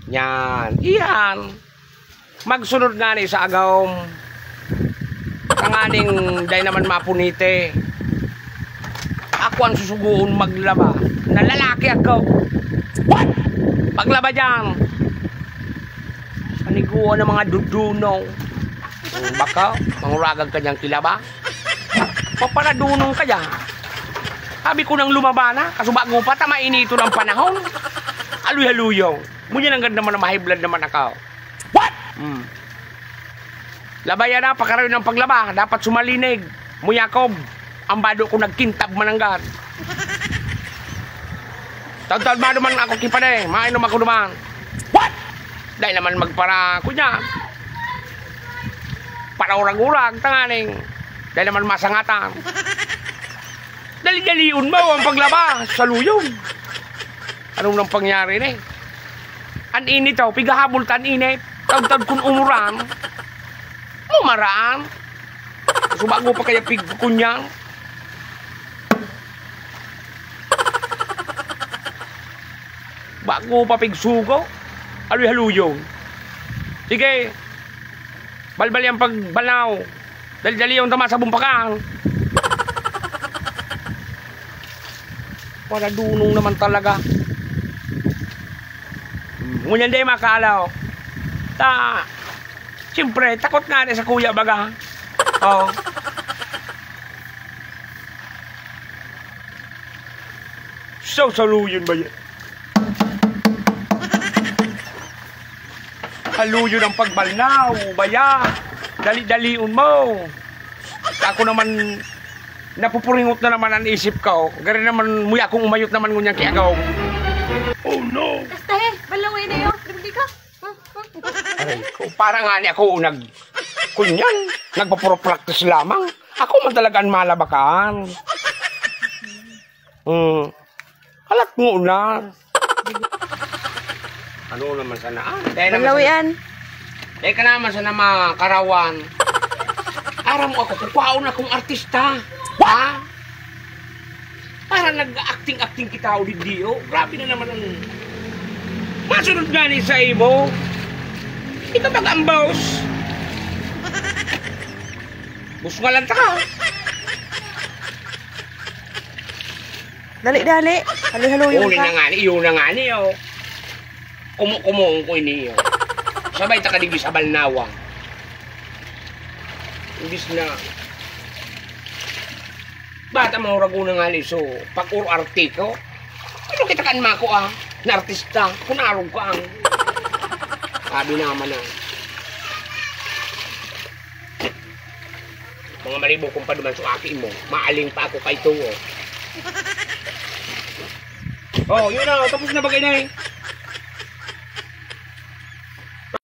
Yan. Iyan. Magsunod nga ni sa agawm. Tanganing day naman mapunite. Ako ang susuguon maglaba. Na lalaki ako. What? Paglaba dyan. Paniguan ng mga dudunaw. Baka, manguragag ka dyan kilaba. Papaladunong ka dyan. Sabi ko nang lumaba na. Kaso bago pa, tamainito ng panahon. Aluy-haluyaw. Ngunyan ang ganda naman na mahiblad naman ako. What? Labayan na, pakaroon ng paglaba. Dapat sumalinig. Muyakob. Ang bado ko nagkintab mananggat. Taon-taon ba naman ako kipade. Mainom ako naman. What? Dahil naman magpara ko niya. Para urag-urag, tanganing. Dahil naman masangatan. Dali-daliun mo ang paglaba sa luyong. Anong nang pangyari na eh? An init daw, pigahabol tan init. Taon-taon kung umuran. Umaraan. Subago pa kaya pigkunyang. Bago pa pigsugo. Aluy-haluyo. Sige. Balbali ang pagbalaw. Dali-dali yung tama sa bumpakan. Para dunong naman talaga. Ngunyan day makalaw. Siyempre, takot nga rin sa kuya baga. Oh. So, saluyon ba yan? Haluyo ng pagbalnaw, baya. Dali-daliun mo. Ako naman, napupuringot na naman ang isip ko. Gari naman, muya akong umayot naman ngunyan kiagaw. Oh no! Basta balawin na yun. Hindi ka. Aray ko, parang nga ni ako kunyan, nagpapuro-practice lamang. Ako man talagang malabakaan. Halat mo na. Ano naman sana? Balawian. Dahil ka naman sana mga karawan. Aram mo ako, kupaon akong artista. Ha? Para nag-acting-acting kita o didio. Grabe na naman ang... Masunod nga ni sa ibo. Ito mag-ambaws. Bus nga lang ka. Dali-dali. Halo-halo Uli na nga ni, yun na nga ni, oh. Kumukumuong ko ini, oh. Sabay ta kadigi sa balnawa. Imbis na... Bata mga raguna nga ni, so, pag-ur-arte ko. Ano kita kan mako, ah? Na artista, kunarog ka ang... Sabi naman na. Mga maribo kung pa duman sa akin mo, maaling pa ako kay to, oh. Oh, yun na, tapos na bagay na eh.